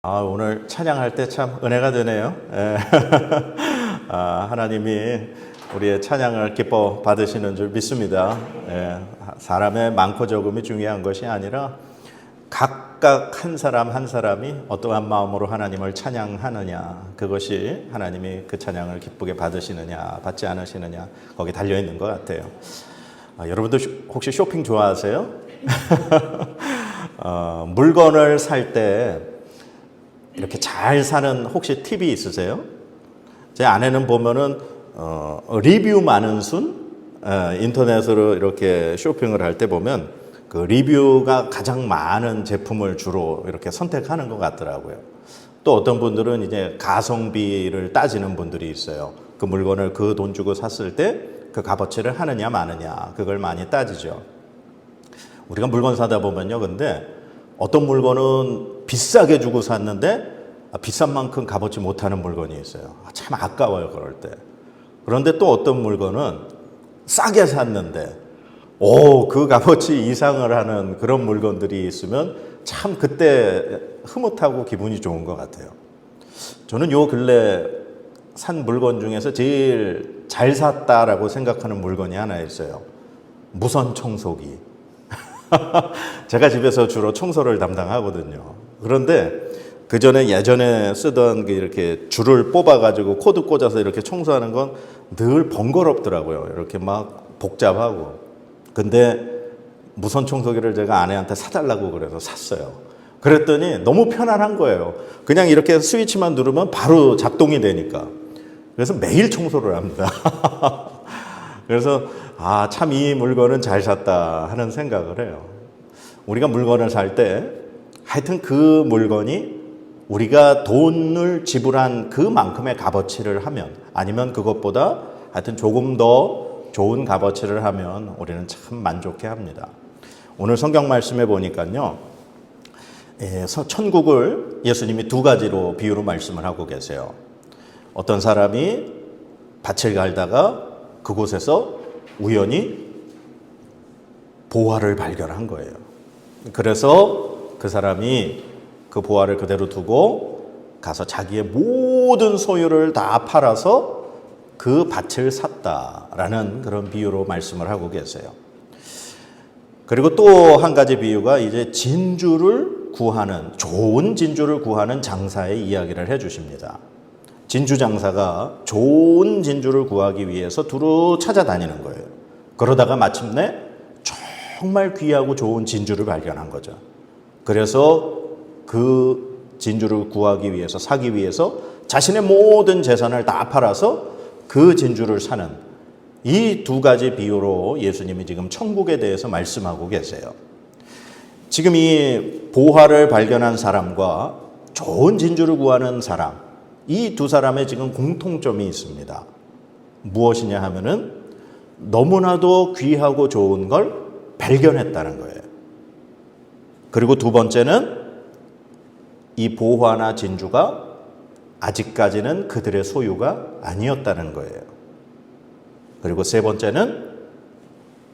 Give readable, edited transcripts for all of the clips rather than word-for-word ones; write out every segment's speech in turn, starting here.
오늘 찬양할 때 참 은혜가 되네요. 하나님이 우리의 찬양을 기뻐 받으시는 줄 믿습니다. 사람의 많고 적음이 중요한 것이 아니라 각각 한 사람 한 사람이 어떠한 마음으로 하나님을 찬양하느냐, 그것이 하나님이 그 찬양을 기쁘게 받으시느냐 받지 않으시느냐 거기 달려있는 것 같아요. 여러분도 혹시 쇼핑 좋아하세요? 물건을 살 때 이렇게 잘 사는 혹시 팁이 있으세요? 제 아내는 보면은 리뷰 많은 순, 인터넷으로 이렇게 쇼핑을 할 때 보면 그 리뷰가 가장 많은 제품을 주로 이렇게 선택하는 것 같더라고요. 또 어떤 분들은 이제 가성비를 따지는 분들이 있어요. 그 물건을 그 돈 주고 샀을 때 그 값어치를 하느냐 마느냐, 그걸 많이 따지죠. 우리가 물건 사다 보면요, 근데 어떤 물건은 비싸게 주고 샀는데 비싼 만큼 값어치 못하는 물건이 있어요. 참 아까워요, 그럴 때. 그런데 또 어떤 물건은 싸게 샀는데 그 값어치 이상을 하는 그런 물건들이 있으면 참 그때 흐뭇하고 기분이 좋은 것 같아요. 저는 요 근래 산 물건 중에서 제일 잘 샀다라고 생각하는 물건이 하나 있어요. 무선 청소기. 제가 집에서 주로 청소를 담당하거든요. 그런데 그 전에 예전에 쓰던 이렇게 줄을 뽑아가지고 코드 꽂아서 이렇게 청소하는 건 늘 번거롭더라고요. 이렇게 막 복잡하고. 근데 무선 청소기를 제가 아내한테 사달라고 그래서 샀어요. 그랬더니 너무 편안한 거예요. 그냥 이렇게 스위치만 누르면 바로 작동이 되니까. 그래서 매일 청소를 합니다. 그래서 참 이 물건은 잘 샀다 하는 생각을 해요. 우리가 물건을 살 때 하여튼 그 물건이 우리가 돈을 지불한 그만큼의 값어치를 하면, 아니면 그것보다 하여튼 조금 더 좋은 값어치를 하면 우리는 참 만족해 합니다. 오늘 성경 말씀에 보니까요, 천국을 예수님이 두 가지로 비유로 말씀을 하고 계세요. 어떤 사람이 밭을 갈다가 그곳에서 우연히 보화를 발견한 거예요. 그래서 그 사람이 그 보화를 그대로 두고 가서 자기의 모든 소유를 다 팔아서 그 밭을 샀다라는 그런 비유로 말씀을 하고 계세요. 그리고 또 한 가지 비유가 이제 진주를 구하는, 좋은 진주를 구하는 장사의 이야기를 해 주십니다. 진주 장사가 좋은 진주를 구하기 위해서 두루 찾아다니는 거예요. 그러다가 마침내 정말 귀하고 좋은 진주를 발견한 거죠. 그래서 그 진주를 구하기 위해서, 사기 위해서 자신의 모든 재산을 다 팔아서 그 진주를 사는, 이 두 가지 비유로 예수님이 지금 천국에 대해서 말씀하고 계세요. 지금 이 보화를 발견한 사람과 좋은 진주를 구하는 사람, 이 두 사람의 지금 공통점이 있습니다. 무엇이냐 하면은 너무나도 귀하고 좋은 걸 발견했다는 거예요. 그리고 두 번째는 이 보화나 진주가 아직까지는 그들의 소유가 아니었다는 거예요. 그리고 세 번째는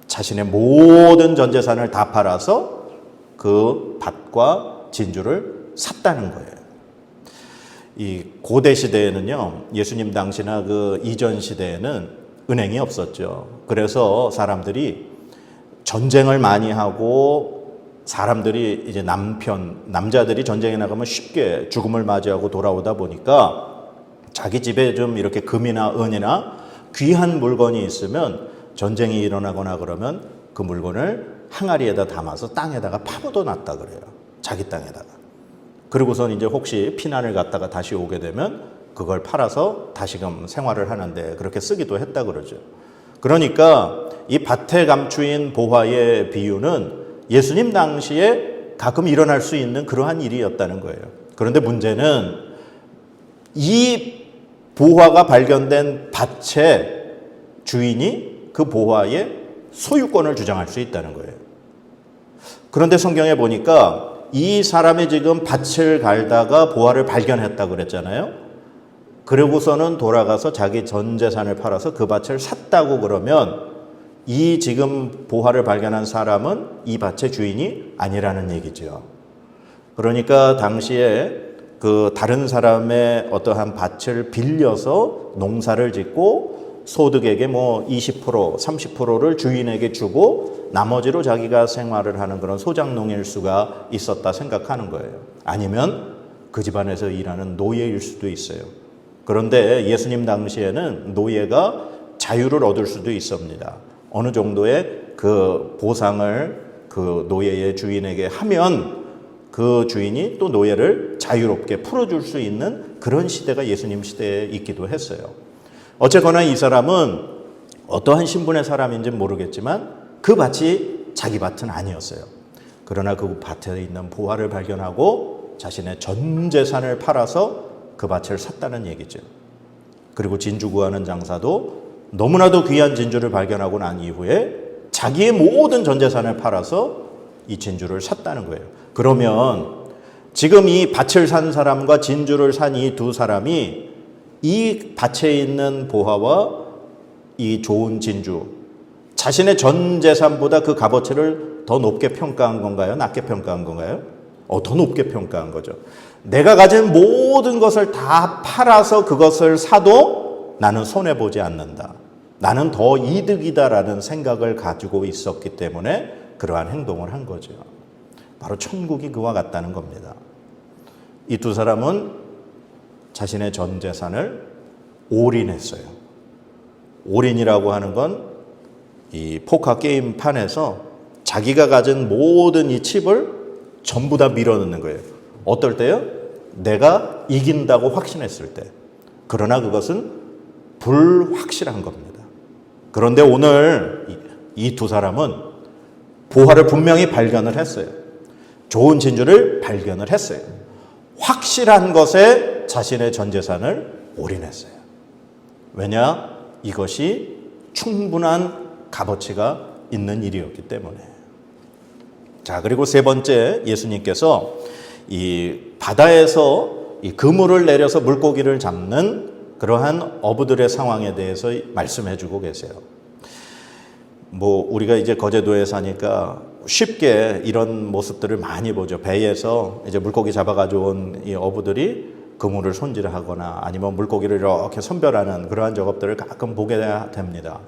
자신의 모든 전 재산을 다 팔아서 그 밭과 진주를 샀다는 거예요. 이 고대 시대에는요, 예수님 당시나 그 이전 시대에는 은행이 없었죠. 그래서 사람들이 전쟁을 많이 하고, 사람들이 이제 남자들이 전쟁에 나가면 쉽게 죽음을 맞이하고 돌아오다 보니까 자기 집에 좀 이렇게 금이나 은이나 귀한 물건이 있으면 전쟁이 일어나거나 그러면 그 물건을 항아리에다 담아서 땅에다가 파묻어 놨다 그래요. 자기 땅에다가. 그리고선 이제 혹시 피난을 갔다가 다시 오게 되면 그걸 팔아서 다시금 생활을 하는데 그렇게 쓰기도 했다 그러죠. 그러니까 이 밭에 감추인 보화의 비유는 예수님 당시에 가끔 일어날 수 있는 그러한 일이었다는 거예요. 그런데 문제는 이 보화가 발견된 밭의 주인이 그 보화의 소유권을 주장할 수 있다는 거예요. 그런데 성경에 보니까 이 사람이 지금 밭을 갈다가 보화를 발견했다고 그랬잖아요. 그러고서는 돌아가서 자기 전 재산을 팔아서 그 밭을 샀다고 그러면 이 지금 보화를 발견한 사람은 이 밭의 주인이 아니라는 얘기죠. 그러니까 당시에 그 다른 사람의 어떠한 밭을 빌려서 농사를 짓고 소득액의 뭐 20%, 30%를 주인에게 주고 나머지로 자기가 생활을 하는 그런 소작농일 수가 있었다 생각하는 거예요. 아니면 그 집안에서 일하는 노예일 수도 있어요. 그런데 예수님 당시에는 노예가 자유를 얻을 수도 있습니다. 어느 정도의 그 보상을 그 노예의 주인에게 하면 그 주인이 또 노예를 자유롭게 풀어줄 수 있는 그런 시대가 예수님 시대에 있기도 했어요. 어쨌거나 이 사람은 어떠한 신분의 사람인지는 모르겠지만 그 밭이 자기 밭은 아니었어요. 그러나 그 밭에 있는 보화를 발견하고 자신의 전 재산을 팔아서 그 밭을 샀다는 얘기죠. 그리고 진주 구하는 장사도 너무나도 귀한 진주를 발견하고 난 이후에 자기의 모든 전 재산을 팔아서 이 진주를 샀다는 거예요. 그러면 지금 이 밭을 산 사람과 진주를 산 이 두 사람이 이 밭에 있는 보화와 이 좋은 진주, 자신의 전 재산보다 그 값어치를 더 높게 평가한 건가요? 낮게 평가한 건가요? 더 높게 평가한 거죠. 내가 가진 모든 것을 다 팔아서 그것을 사도 나는 손해보지 않는다. 나는 더 이득이다라는 생각을 가지고 있었기 때문에 그러한 행동을 한 거죠. 바로 천국이 그와 같다는 겁니다. 이 두 사람은 자신의 전 재산을 올인했어요. 올인이라고 하는 건 이 포커 게임 판에서 자기가 가진 모든 이 칩을 전부 다 밀어넣는 거예요. 어떨 때요? 내가 이긴다고 확신했을 때. 그러나 그것은 불확실한 겁니다. 그런데 오늘 이 두 사람은 보화를 분명히 발견을 했어요. 좋은 진주를 발견을 했어요. 확실한 것에 자신의 전 재산을 올인했어요. 왜냐? 이것이 충분한 값어치가 있는 일이었기 때문에. 자, 그리고 세 번째, 예수님께서 이 바다에서 이 그물을 내려서 물고기를 잡는 그러한 어부들의 상황에 대해서 말씀해 주고 계세요. 뭐 우리가 이제 거제도에 사니까 쉽게 이런 모습들을 많이 보죠. 배에서 이제 물고기 잡아가지고 온 이 어부들이 그물을 손질하거나 아니면 물고기를 이렇게 선별하는 그러한 작업들을 가끔 보게 됩니다.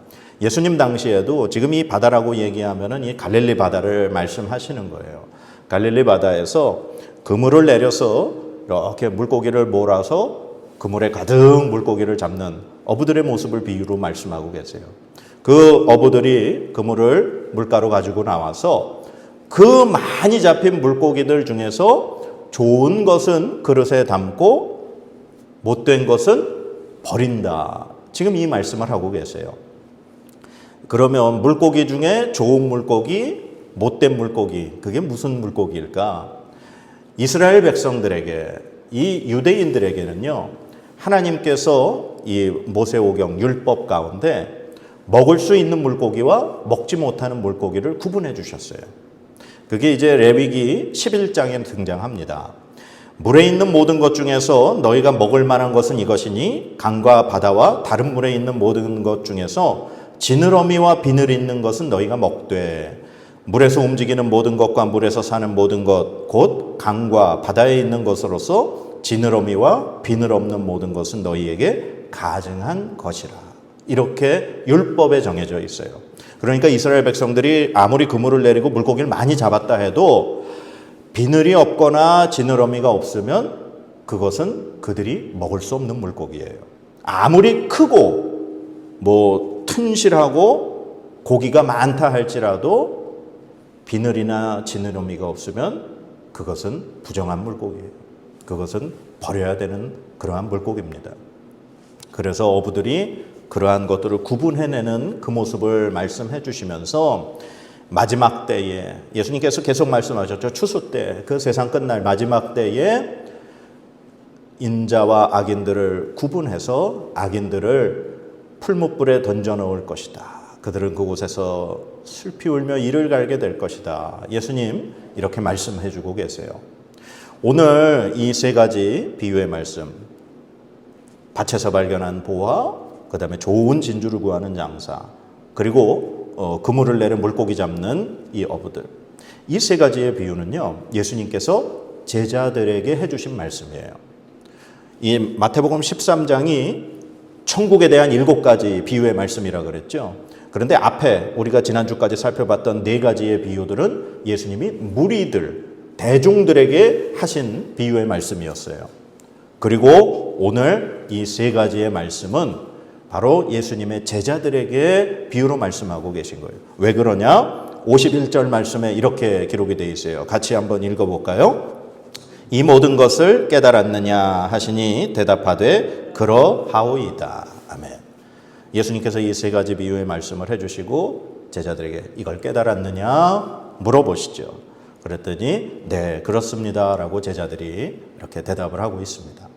예수님 당시에도 지금 이 바다라고 얘기하면은 이 갈릴리 바다를 말씀하시는 거예요. 갈릴리 바다에서 그물을 내려서 이렇게 물고기를 몰아서 그물에 가득 물고기를 잡는 어부들의 모습을 비유로 말씀하고 계세요. 그 어부들이 그물을 물가로 가지고 나와서 그 많이 잡힌 물고기들 중에서 좋은 것은 그릇에 담고 못된 것은 버린다. 지금 이 말씀을 하고 계세요. 그러면 물고기 중에 좋은 물고기, 못된 물고기, 그게 무슨 물고기일까? 이스라엘 백성들에게, 이 유대인들에게는요, 하나님께서 이 모세오경 율법 가운데 먹을 수 있는 물고기와 먹지 못하는 물고기를 구분해 주셨어요. 그게 이제 레위기 11장에 등장합니다. 물에 있는 모든 것 중에서 너희가 먹을 만한 것은 이것이니 강과 바다와 다른 물에 있는 모든 것 중에서 지느러미와 비늘 있는 것은 너희가 먹되 물에서 움직이는 모든 것과 물에서 사는 모든 것 곧 강과 바다에 있는 것으로서 지느러미와 비늘 없는 모든 것은 너희에게 가증한 것이라. 이렇게 율법에 정해져 있어요. 그러니까 이스라엘 백성들이 아무리 그물을 내리고 물고기를 많이 잡았다 해도 비늘이 없거나 지느러미가 없으면 그것은 그들이 먹을 수 없는 물고기예요. 아무리 크고 뭐 튼실하고 고기가 많다 할지라도 비늘이나 지느러미가 없으면 그것은 부정한 물고기예요. 그것은 버려야 되는 그러한 물고기입니다. 그래서 어부들이 그러한 것들을 구분해내는 그 모습을 말씀해 주시면서 마지막 때에 예수님께서 계속 말씀하셨죠. 추수 때, 그 세상 끝날 마지막 때에 인자와 악인들을 구분해서 악인들을 풀무불에 던져 넣을 것이다. 그들은 그곳에서 슬피 울며 이를 갈게 될 것이다. 예수님 이렇게 말씀해 주고 계세요. 오늘 이 세 가지 비유의 말씀, 밭에서 발견한 보화, 그 다음에 좋은 진주를 구하는 장사, 그리고 그물을 내려 물고기 잡는 이 어부들. 이 세 가지의 비유는요, 예수님께서 제자들에게 해주신 말씀이에요. 이 마태복음 13장이 천국에 대한 7가지 비유의 말씀이라 그랬죠. 그런데 앞에 우리가 지난주까지 살펴봤던 4가지의 비유들은 예수님이 무리들, 대중들에게 하신 비유의 말씀이었어요. 그리고 오늘 이 3가지의 말씀은 바로 예수님의 제자들에게 비유로 말씀하고 계신 거예요. 왜 그러냐? 51절 말씀에 이렇게 기록이 되어 있어요. 같이 한번 읽어볼까요? 이 모든 것을 깨달았느냐 하시니 대답하되 그러하오이다. 아멘. 예수님께서 이 3가지 비유의 말씀을 해주시고 제자들에게 이걸 깨달았느냐 물어보시죠. 그랬더니 네 그렇습니다 라고 제자들이 이렇게 대답을 하고 있습니다.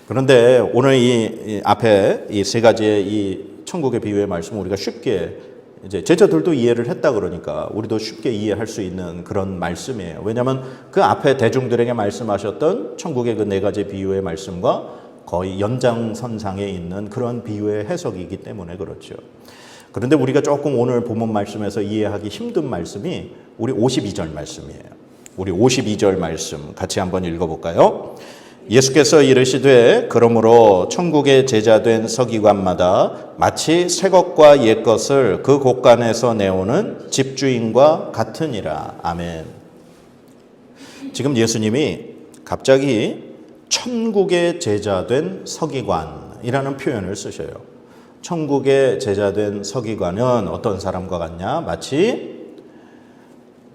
그런데 오늘 이 앞에 이 3가지의 이 천국의 비유의 말씀을 우리가 쉽게 이제 제자들도 이해를 했다 그러니까 우리도 쉽게 이해할 수 있는 그런 말씀이에요. 왜냐하면 그 앞에 대중들에게 말씀하셨던 천국의 그 4가지 비유의 말씀과 거의 연장선상에 있는 그런 비유의 해석이기 때문에 그렇죠. 그런데 우리가 조금 오늘 본문 말씀에서 이해하기 힘든 말씀이 우리 52절 말씀이에요. 우리 52절 말씀 같이 한번 읽어볼까요? 예수께서 이르시되 그러므로 천국의 제자된 서기관마다 마치 새 것과 옛 것을 그 곳간에서 내오는 집주인과 같으니라. 아멘. 지금 예수님이 갑자기 천국의 제자된 서기관이라는 표현을 쓰셔요. 천국의 제자된 서기관은 어떤 사람과 같냐? 마치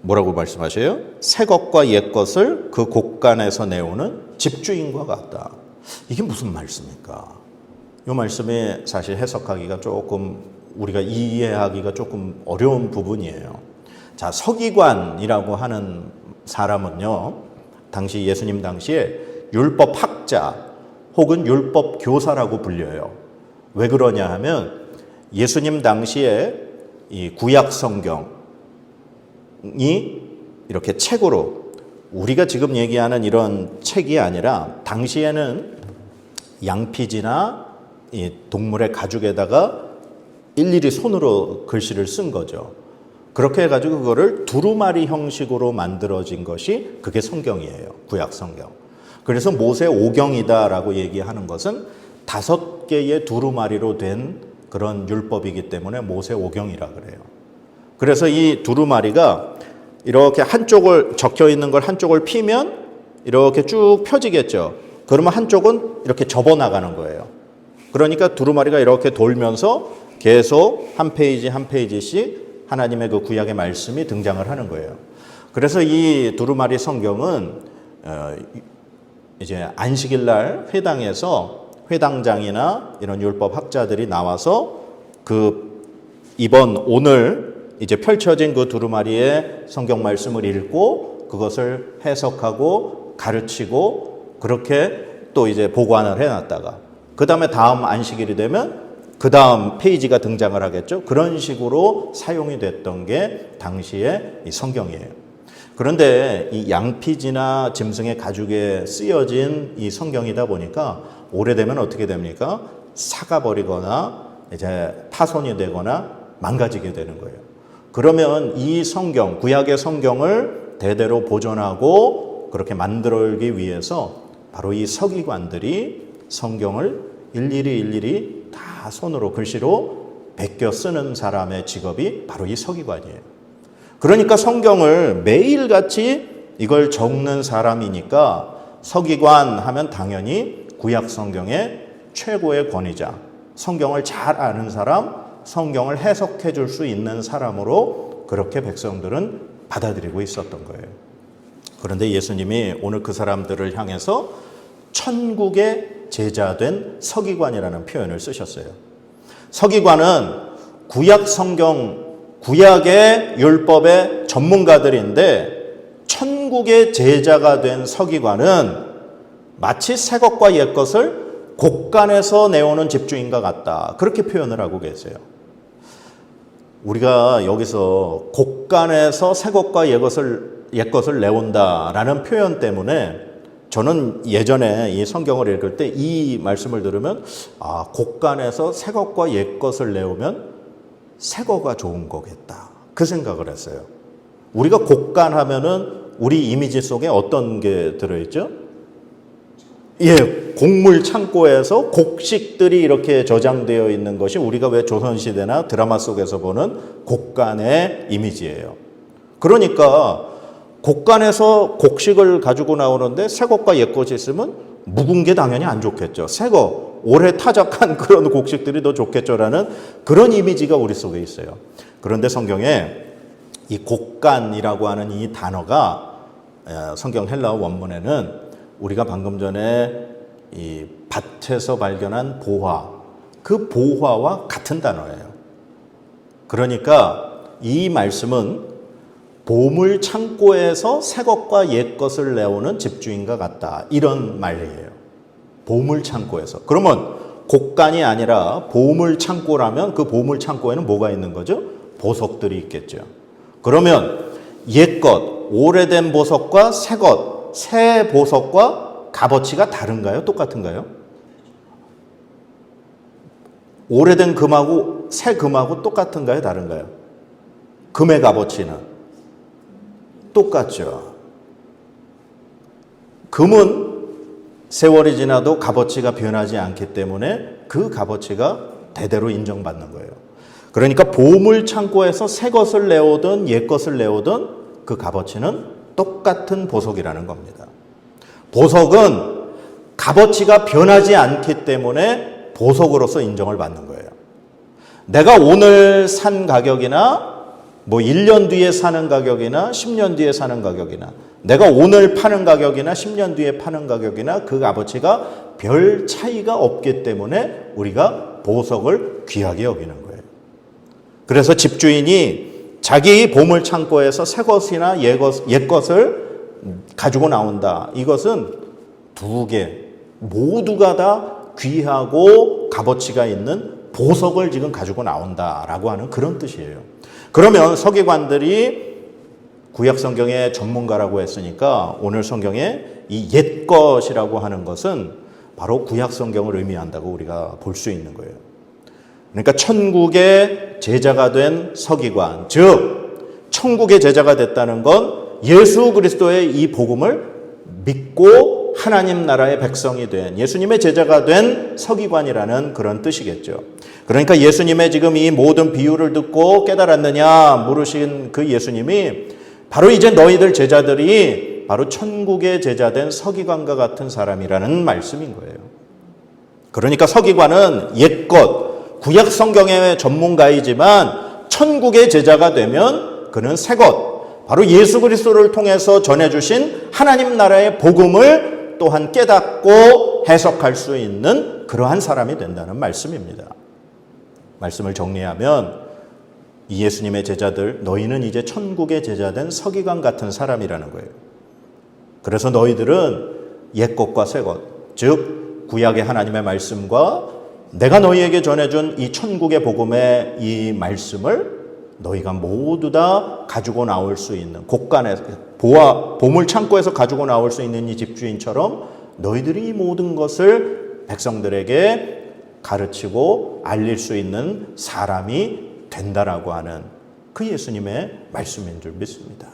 뭐라고 말씀하셔요? 새 것과 옛 것을 그 곳간에서 내오는 집주인과 같다. 이게 무슨 말씀입니까? 이 말씀이 사실 해석하기가 조금 우리가 이해하기가 조금 어려운 부분이에요. 자, 서기관이라고 하는 사람은요, 당시 예수님 당시에 율법학자 혹은 율법교사라고 불려요. 왜 그러냐 하면 예수님 당시에 이 구약 성경 이 이렇게 책으로 우리가 지금 얘기하는 이런 책이 아니라 당시에는 양피지나 이 동물의 가죽에다가 일일이 손으로 글씨를 쓴 거죠. 그렇게 해가지고 그거를 두루마리 형식으로 만들어진 것이 그게 성경이에요. 구약 성경. 그래서 모세 오경이다라고 얘기하는 것은 5개의 두루마리로 된 그런 율법이기 때문에 모세 오경이라 그래요. 그래서 이 두루마리가 이렇게 한쪽을 적혀 있는 걸 한쪽을 피면 이렇게 쭉 펴지겠죠. 그러면 한쪽은 이렇게 접어 나가는 거예요. 그러니까 두루마리가 이렇게 돌면서 계속 한 페이지 한 페이지씩 하나님의 그 구약의 말씀이 등장을 하는 거예요. 그래서 이 두루마리 성경은 이제 안식일 날 회당에서 회당장이나 이런 율법 학자들이 나와서 그 오늘 이제 펼쳐진 그 두루마리의 성경 말씀을 읽고 그것을 해석하고 가르치고 그렇게 또 이제 보관을 해놨다가 그 다음에 다음 안식일이 되면 그 다음 페이지가 등장을 하겠죠. 그런 식으로 사용이 됐던 게 당시의 이 성경이에요. 그런데 이 양피지나 짐승의 가죽에 쓰여진 이 성경이다 보니까 오래되면 어떻게 됩니까? 삭아버리거나 이제 파손이 되거나 망가지게 되는 거예요. 그러면 이 성경, 구약의 성경을 대대로 보존하고 그렇게 만들기 위해서 바로 이 서기관들이 성경을 일일이 다 손으로 글씨로 베껴 쓰는 사람의 직업이 바로 이 서기관이에요. 그러니까 성경을 매일같이 이걸 적는 사람이니까 서기관 하면 당연히 구약 성경의 최고의 권위자, 성경을 잘 아는 사람, 성경을 해석해 줄 수 있는 사람으로 그렇게 백성들은 받아들이고 있었던 거예요. 그런데 예수님이 오늘 그 사람들을 향해서 천국의 제자된 서기관이라는 표현을 쓰셨어요. 서기관은 구약 성경, 구약의 율법의 전문가들인데 천국의 제자가 된 서기관은 마치 새 것과 옛 것을 곳간에서 내오는 집주인과 같다. 그렇게 표현을 하고 계세요. 우리가 여기서 곳간에서 새 것과 옛 것을 내온다라는 표현 때문에 저는 예전에 이 성경을 읽을 때 이 말씀을 들으면 곳간에서 새 것과 옛 것을 내오면 새 거가 좋은 거겠다. 그 생각을 했어요. 우리가 곳간 하면은 우리 이미지 속에 어떤 게 들어있죠? 예, 곡물 창고에서 곡식들이 이렇게 저장되어 있는 것이 우리가 왜 조선시대나 드라마 속에서 보는 곡간의 이미지예요. 그러니까 곡간에서 곡식을 가지고 나오는데 새 것과 옛 것이 있으면 묵은 게 당연히 안 좋겠죠. 새 거, 오래 타작한 그런 곡식들이 더 좋겠죠라는 그런 이미지가 우리 속에 있어요. 그런데 성경에 이 곡간이라고 하는 이 단어가 성경 헬라어 원문에는 우리가 방금 전에 이 밭에서 발견한 보화, 그 보화와 같은 단어예요. 그러니까 이 말씀은 보물 창고에서 새 것과 옛 것을 내오는 집주인과 같다. 이런 말이에요. 보물 창고에서. 그러면 곡간이 아니라 보물 창고라면 그 보물 창고에는 뭐가 있는 거죠? 보석들이 있겠죠. 그러면 옛 것, 오래된 보석과 새 것, 새 보석과 값어치가 다른가요? 똑같은가요? 오래된 금하고 새 금하고 똑같은가요? 다른가요? 금의 값어치는 똑같죠. 금은 세월이 지나도 값어치가 변하지 않기 때문에 그 값어치가 대대로 인정받는 거예요. 그러니까 보물 창고에서 새 것을 내오든 옛 것을 내오든 그 값어치는 똑같은 보석이라는 겁니다. 보석은 값어치가 변하지 않기 때문에 보석으로서 인정을 받는 거예요. 내가 오늘 산 가격이나 뭐 1년 뒤에 사는 가격이나 10년 뒤에 사는 가격이나 내가 오늘 파는 가격이나 10년 뒤에 파는 가격이나 그 값어치가 별 차이가 없기 때문에 우리가 보석을 귀하게 여기는 거예요. 그래서 집주인이 자기 보물 창고에서 새 것이나 옛 것을 가지고 나온다. 이것은 두 개 모두가 다 귀하고 값어치가 있는 보석을 지금 가지고 나온다라고 하는 그런 뜻이에요. 그러면 서기관들이 구약 성경의 전문가라고 했으니까 오늘 성경에 이 옛 것이라고 하는 것은 바로 구약 성경을 의미한다고 우리가 볼 수 있는 거예요. 그러니까 천국의 제자가 된 서기관, 즉 천국의 제자가 됐다는 건 예수 그리스도의 이 복음을 믿고 하나님 나라의 백성이 된 예수님의 제자가 된 서기관이라는 그런 뜻이겠죠. 그러니까 예수님의 지금 이 모든 비유를 듣고 깨달았느냐 물으신 그 예수님이 바로 이제 너희들 제자들이 바로 천국의 제자된 서기관과 같은 사람이라는 말씀인 거예요. 그러니까 서기관은 옛것, 구약 성경의 전문가이지만 천국의 제자가 되면 그는 새것, 바로 예수 그리스도를 통해서 전해주신 하나님 나라의 복음을 또한 깨닫고 해석할 수 있는 그러한 사람이 된다는 말씀입니다. 말씀을 정리하면 이 예수님의 제자들, 너희는 이제 천국의 제자된 서기관 같은 사람이라는 거예요. 그래서 너희들은 옛것과 새것, 즉 구약의 하나님의 말씀과 내가 너희에게 전해준 이 천국의 복음의 이 말씀을 너희가 모두 다 가지고 나올 수 있는 곡간에서 보물 창고에서 가지고 나올 수 있는 이 집주인처럼 너희들이 이 모든 것을 백성들에게 가르치고 알릴 수 있는 사람이 된다라고 하는 그 예수님의 말씀인 줄 믿습니다.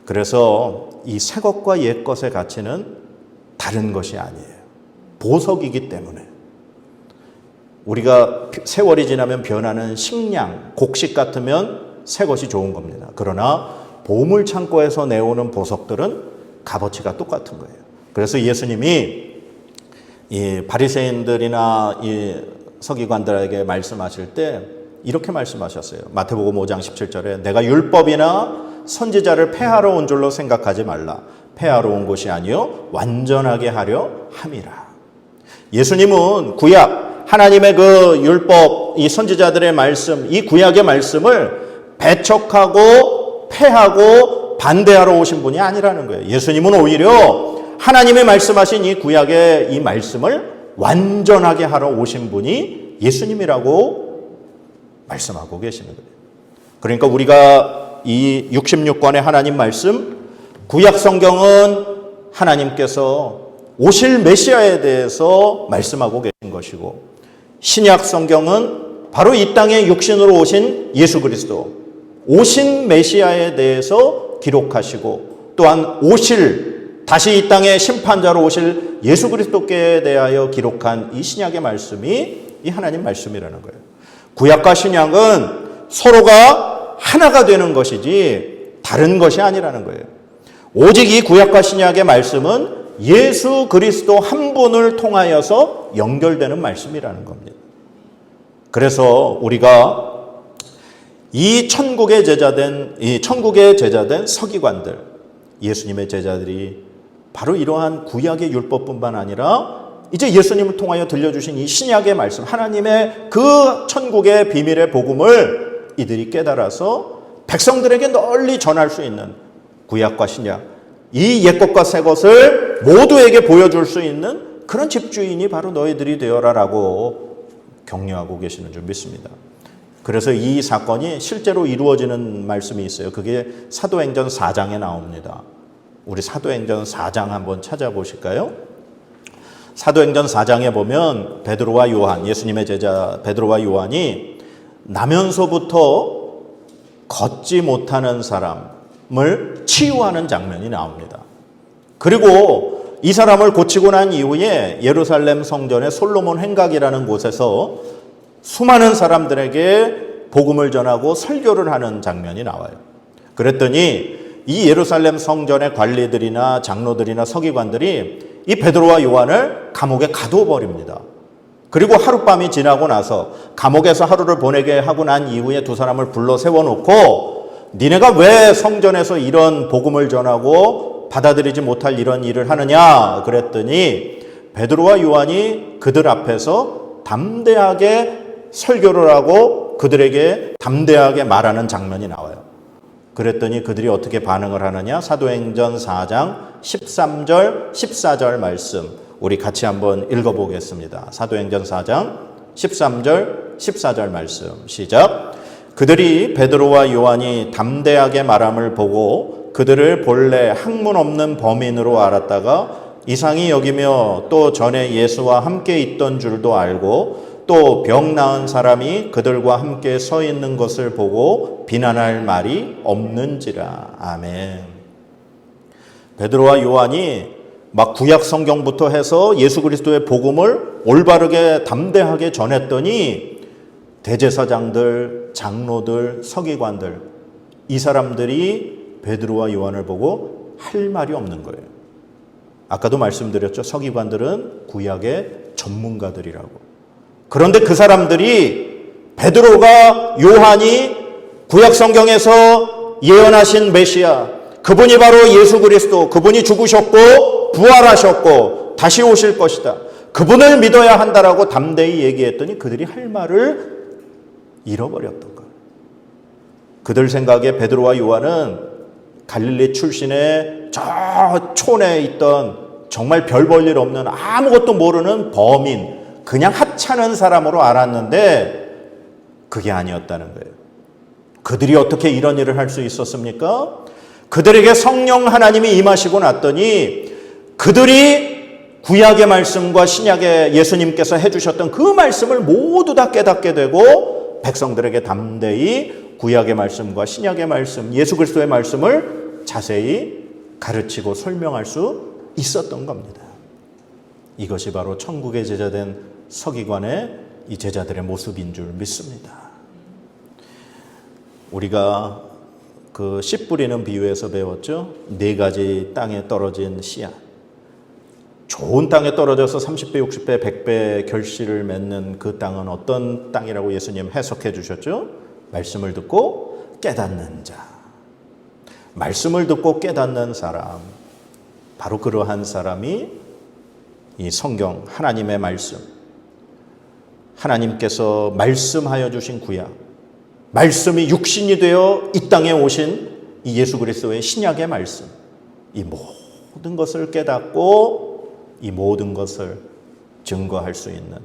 그래서 이 새 것과 옛 것의 가치는 다른 것이 아니에요. 보석이기 때문에. 우리가 세월이 지나면 변하는 식량, 곡식 같으면 새 것이 좋은 겁니다. 그러나 보물 창고에서 내오는 보석들은 값어치가 똑같은 거예요. 그래서 예수님이 이 바리새인들이나 이 서기관들에게 말씀하실 때 이렇게 말씀하셨어요. 마태복음 5장 17절에 내가 율법이나 선지자를 폐하러 온 줄로 생각하지 말라. 폐하러 온 것이 아니요 완전하게 하려 함이라. 예수님은 구약 하나님의 그 율법, 이 선지자들의 말씀, 이 구약의 말씀을 배척하고 폐하고 반대하러 오신 분이 아니라는 거예요. 예수님은 오히려 하나님의 말씀하신 이 구약의 이 말씀을 완전하게 하러 오신 분이 예수님이라고 말씀하고 계시는 거예요. 그러니까 우리가 이 66권의 하나님 말씀, 구약 성경은 하나님께서 오실 메시아에 대해서 말씀하고 계신 것이고 신약 성경은 바로 이 땅에 육신으로 오신 예수 그리스도, 오신 메시아에 대해서 기록하시고 또한 다시 이 땅에 심판자로 오실 예수 그리스도께 대하여 기록한 이 신약의 말씀이 이 하나님 말씀이라는 거예요. 구약과 신약은 서로가 하나가 되는 것이지 다른 것이 아니라는 거예요. 오직 이 구약과 신약의 말씀은 예수 그리스도 한 분을 통하여서 연결되는 말씀이라는 겁니다. 그래서 우리가 이 천국의 제자된 서기관들, 예수님의 제자들이 바로 이러한 구약의 율법뿐만 아니라 이제 예수님을 통하여 들려주신 이 신약의 말씀, 하나님의 그 천국의 비밀의 복음을 이들이 깨달아서 백성들에게 널리 전할 수 있는 구약과 신약, 이 옛것과 새것을 모두에게 보여줄 수 있는 그런 집주인이 바로 너희들이 되어라라고 격려하고 계시는 줄 믿습니다. 그래서 이 사건이 실제로 이루어지는 말씀이 있어요. 그게 사도행전 4장에 나옵니다. 우리 사도행전 4장 한번 찾아보실까요? 사도행전 4장에 보면 베드로와 요한, 예수님의 제자 베드로와 요한이 나면서부터 걷지 못하는 사람을 치유하는 장면이 나옵니다. 그리고 이 사람을 고치고 난 이후에 예루살렘 성전의 솔로몬 행각이라는 곳에서 수많은 사람들에게 복음을 전하고 설교를 하는 장면이 나와요. 그랬더니 이 예루살렘 성전의 관리들이나 장로들이나 서기관들이 이 베드로와 요한을 감옥에 가둬버립니다. 그리고 하룻밤이 지나고 나서 감옥에서 하루를 보내게 하고 난 이후에 두 사람을 불러 세워놓고 니네가 왜 성전에서 이런 복음을 전하고 받아들이지 못할 이런 일을 하느냐 그랬더니 베드로와 요한이 그들 앞에서 담대하게 설교를 하고 그들에게 담대하게 말하는 장면이 나와요. 그랬더니 그들이 어떻게 반응을 하느냐? 사도행전 4장 13절, 14절 말씀 우리 같이 한번 읽어보겠습니다. 사도행전 4장 13절, 14절 말씀 시작. 그들이 베드로와 요한이 담대하게 말함을 보고 그들을 본래 학문 없는 범인으로 알았다가 이상히 여기며 또 전에 예수와 함께 있던 줄도 알고 또 병 나은 사람이 그들과 함께 서 있는 것을 보고 비난할 말이 없는지라. 아멘. 베드로와 요한이 막 구약 성경부터 해서 예수 그리스도의 복음을 올바르게 담대하게 전했더니 대제사장들, 장로들, 서기관들 이 사람들이 베드로와 요한을 보고 할 말이 없는 거예요. 아까도 말씀드렸죠. 서기관들은 구약의 전문가들이라고. 그런데 그 사람들이 베드로가 요한이 구약 성경에서 예언하신 메시아, 그분이 바로 예수 그리스도, 그분이 죽으셨고 부활하셨고 다시 오실 것이다. 그분을 믿어야 한다라고 담대히 얘기했더니 그들이 할 말을 잃어버렸던 거예요. 그들 생각에 베드로와 요한은 갈릴리 출신의 저 촌에 있던 정말 별 볼 일 없는 아무것도 모르는 범인, 그냥 하찮은 사람으로 알았는데 그게 아니었다는 거예요. 그들이 어떻게 이런 일을 할 수 있었습니까? 그들에게 성령 하나님이 임하시고 났더니 그들이 구약의 말씀과 신약의 예수님께서 해주셨던 그 말씀을 모두 다 깨닫게 되고 백성들에게 담대히 구약의 말씀과 신약의 말씀, 예수 그리스도의 말씀을 자세히 가르치고 설명할 수 있었던 겁니다. 이것이 바로 천국의 제자된 서기관의 이 제자들의 모습인 줄 믿습니다. 우리가 그 씨 뿌리는 비유에서 배웠죠. 4가지 땅에 떨어진 씨앗. 좋은 땅에 떨어져서 30배, 60배, 100배 결실을 맺는 그 땅은 어떤 땅이라고 예수님 해석해 주셨죠? 말씀을 듣고 깨닫는 자. 말씀을 듣고 깨닫는 사람. 바로 그러한 사람이 이 성경 하나님의 말씀, 하나님께서 말씀하여 주신 구약, 말씀이 육신이 되어 이 땅에 오신 이 예수 그리스도의 신약의 말씀, 이 모든 것을 깨닫고 이 모든 것을 증거할 수 있는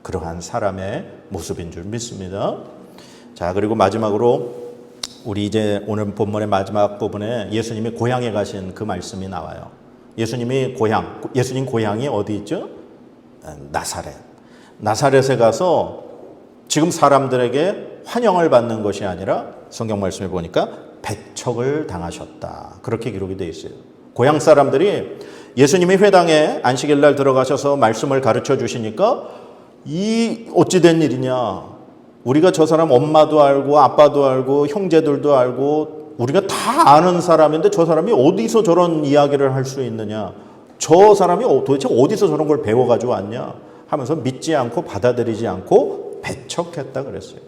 그러한 사람의 모습인 줄 믿습니다. 자, 그리고 마지막으로 우리 이제 오늘 본문의 마지막 부분에 예수님이 고향에 가신 그 말씀이 나와요. 예수님 고향이 어디 있죠? 나사렛. 나사렛에 가서 지금 사람들에게 환영을 받는 것이 아니라 성경 말씀에 보니까 배척을 당하셨다. 그렇게 기록이 되어 있어요. 고향 사람들이 예수님이 회당에 안식일 날 들어가셔서 말씀을 가르쳐 주시니까 이 어찌 된 일이냐. 우리가 저 사람 엄마도 알고 아빠도 알고 형제들도 알고 우리가 다 아는 사람인데 저 사람이 어디서 저런 이야기를 할 수 있느냐. 저 사람이 도대체 어디서 저런 걸 배워가지고 왔냐 하면서 믿지 않고 받아들이지 않고 배척했다 그랬어요.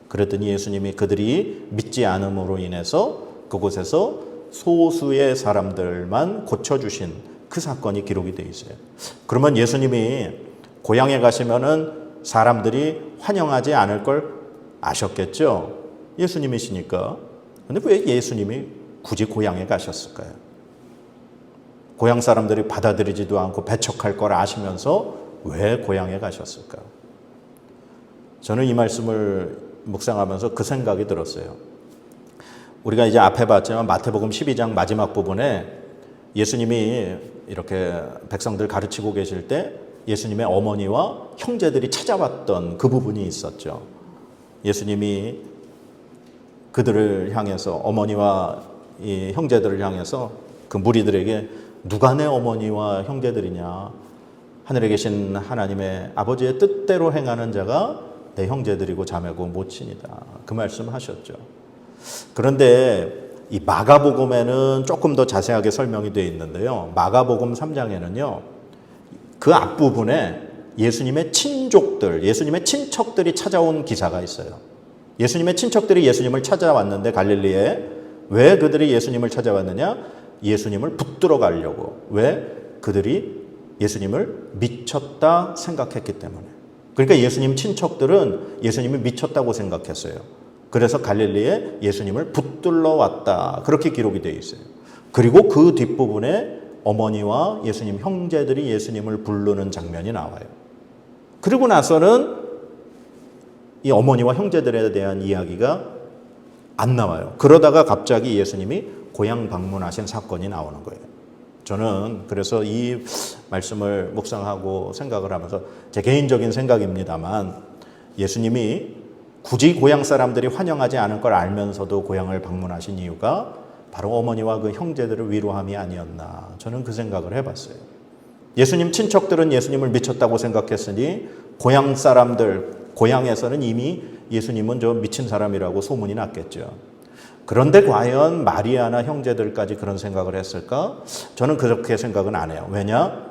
그랬더니 예수님이 그들이 믿지 않음으로 인해서 그곳에서 소수의 사람들만 고쳐주신 그 사건이 기록이 되어 있어요. 그러면 예수님이 고향에 가시면은 사람들이 환영하지 않을 걸 아셨겠죠? 예수님이시니까. 근데 왜 예수님이 굳이 고향에 가셨을까요? 고향 사람들이 받아들이지도 않고 배척할 걸 아시면서 왜 고향에 가셨을까? 저는 이 말씀을 묵상하면서 그 생각이 들었어요. 우리가 이제 앞에 봤지만 마태복음 12장 마지막 부분에 예수님이 이렇게 백성들 가르치고 계실 때 예수님의 어머니와 형제들이 찾아왔던 그 부분이 있었죠. 예수님이 그들을 향해서 어머니와 이 형제들을 향해서 그 무리들에게 누가 내 어머니와 형제들이냐? 하늘에 계신 하나님의 아버지의 뜻대로 행하는 자가 내 형제들이고 자매고 모친이다. 그 말씀하셨죠. 그런데 이 마가복음에는 조금 더 자세하게 설명이 되어 있는데요. 마가복음 3장에는요. 그 앞부분에 예수님의 친족들, 예수님의 친척들이 찾아온 기사가 있어요. 예수님의 친척들이 예수님을 찾아왔는데 갈릴리에 왜 그들이 예수님을 찾아왔느냐? 예수님을 붙들어 가려고. 왜? 그들이 예수님을 미쳤다 생각했기 때문에. 그러니까 예수님 친척들은 예수님이 미쳤다고 생각했어요. 그래서 갈릴리에 예수님을 붙들러 왔다. 그렇게 기록이 되어 있어요. 그리고 그 뒷부분에 어머니와 예수님 형제들이 예수님을 부르는 장면이 나와요. 그리고 나서는 이 어머니와 형제들에 대한 이야기가 안 나와요. 그러다가 갑자기 예수님이 고향 방문하신 사건이 나오는 거예요. 저는 그래서 이 말씀을 묵상하고 생각을 하면서 제 개인적인 생각입니다만 예수님이 굳이 고향 사람들이 환영하지 않을 걸 알면서도 고향을 방문하신 이유가 바로 어머니와 그 형제들을 위로함이 아니었나. 저는 그 생각을 해봤어요. 예수님 친척들은 예수님을 미쳤다고 생각했으니 고향 사람들, 고향에서는 이미 예수님은 저 미친 사람이라고 소문이 났겠죠. 그런데 과연 마리아나 형제들까지 그런 생각을 했을까? 저는 그렇게 생각은 안 해요. 왜냐?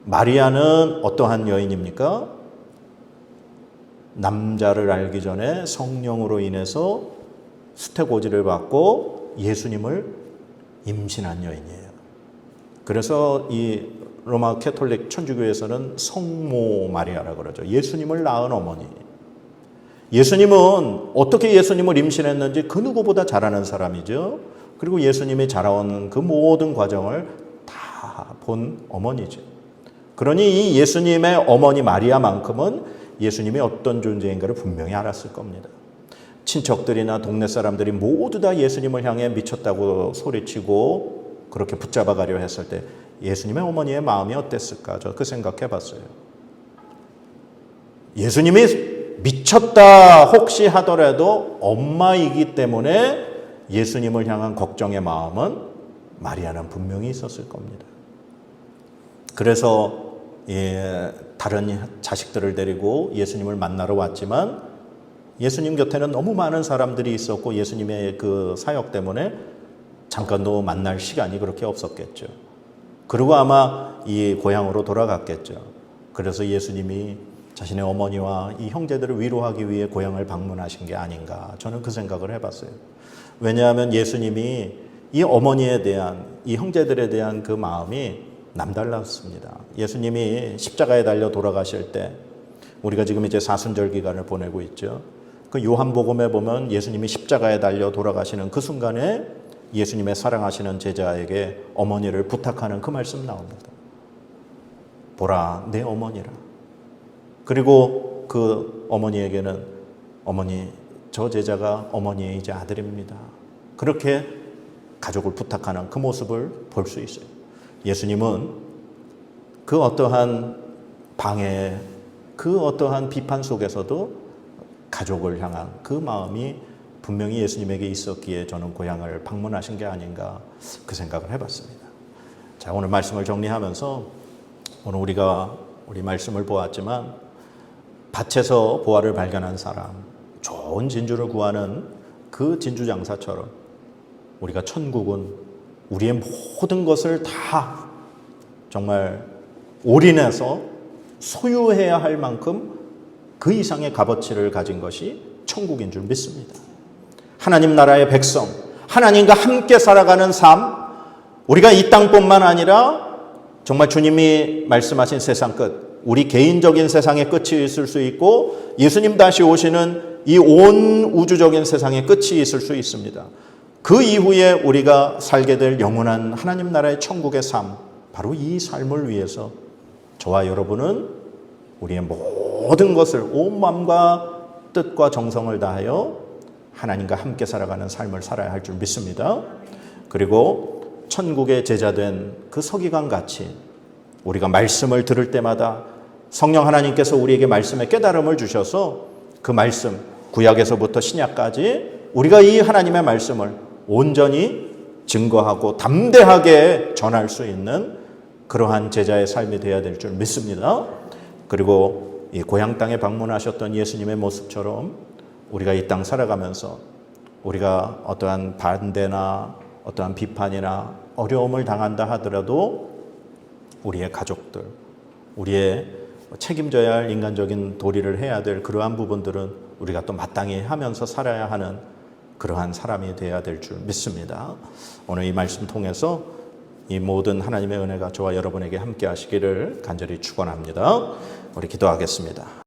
마리아는 어떠한 여인입니까? 남자를 알기 전에 성령으로 인해서 수태고지를 받고 예수님을 임신한 여인이에요. 그래서 이 로마 캐톨릭 천주교에서는 성모 마리아라고 그러죠. 예수님을 낳은 어머니. 예수님은 어떻게 예수님을 임신했는지 그 누구보다 잘 아는 사람이죠. 그리고 예수님이 자라온 그 모든 과정을 다 본 어머니죠. 그러니 이 예수님의 어머니 마리아만큼은 예수님이 어떤 존재인가를 분명히 알았을 겁니다. 친척들이나 동네 사람들이 모두 다 예수님을 향해 미쳤다고 소리치고 그렇게 붙잡아 가려 했을 때 예수님의 어머니의 마음이 어땠을까? 저 그 생각해 봤어요. 예수님이 미쳤다 혹시 하더라도 엄마이기 때문에 예수님을 향한 걱정의 마음은 마리아는 분명히 있었을 겁니다. 그래서 다른 자식들을 데리고 예수님을 만나러 왔지만 예수님 곁에는 너무 많은 사람들이 있었고 예수님의 그 사역 때문에 잠깐도 만날 시간이 그렇게 없었겠죠. 그리고 아마 이 고향으로 돌아갔겠죠. 그래서 예수님이 자신의 어머니와 이 형제들을 위로하기 위해 고향을 방문하신 게 아닌가. 저는 그 생각을 해봤어요. 왜냐하면 예수님이 이 어머니에 대한, 이 형제들에 대한 그 마음이 남달랐습니다. 예수님이 십자가에 달려 돌아가실 때 우리가 지금 이제 사순절 기간을 보내고 있죠. 그 요한복음에 보면 예수님이 십자가에 달려 돌아가시는 그 순간에 예수님의 사랑하시는 제자에게 어머니를 부탁하는 그 말씀 나옵니다. 보라, 내 어머니라. 그리고 그 어머니에게는 어머니, 저 제자가 어머니의 이제 아들입니다. 그렇게 가족을 부탁하는 그 모습을 볼 수 있어요. 예수님은 그 어떠한 방해, 그 어떠한 비판 속에서도 가족을 향한 그 마음이 분명히 예수님에게 있었기에 저는 고향을 방문하신 게 아닌가 그 생각을 해봤습니다. 자, 오늘 말씀을 정리하면서 오늘 우리 말씀을 보았지만 밭에서 보화를 발견한 사람, 좋은 진주를 구하는 그 진주 장사처럼 우리가 천국은 우리의 모든 것을 다 정말 올인해서 소유해야 할 만큼 그 이상의 값어치를 가진 것이 천국인 줄 믿습니다. 하나님 나라의 백성, 하나님과 함께 살아가는 삶, 우리가 이 땅뿐만 아니라 정말 주님이 말씀하신 세상 끝, 우리 개인적인 세상의 끝이 있을 수 있고 예수님 다시 오시는 이 온 우주적인 세상의 끝이 있을 수 있습니다. 그 이후에 우리가 살게 될 영원한 하나님 나라의 천국의 삶, 바로 이 삶을 위해서 저와 여러분은 우리의 모든 것을 온 마음과 뜻과 정성을 다하여 하나님과 함께 살아가는 삶을 살아야 할 줄 믿습니다. 그리고 천국의 제자된 그 서기관 같이 우리가 말씀을 들을 때마다 성령 하나님께서 우리에게 말씀의 깨달음을 주셔서 그 말씀, 구약에서부터 신약까지 우리가 이 하나님의 말씀을 온전히 증거하고 담대하게 전할 수 있는 그러한 제자의 삶이 되어야 될 줄 믿습니다. 그리고 이 고향 땅에 방문하셨던 예수님의 모습처럼 우리가 이 땅 살아가면서 우리가 어떠한 반대나 어떠한 비판이나 어려움을 당한다 하더라도 우리의 가족들, 우리의 책임져야 할 인간적인 도리를 해야 될 그러한 부분들은 우리가 또 마땅히 하면서 살아야 하는 그러한 사람이 되어야 될 줄 믿습니다. 오늘 이 말씀 통해서 이 모든 하나님의 은혜가 저와 여러분에게 함께 하시기를 간절히 축원합니다. 우리 기도하겠습니다.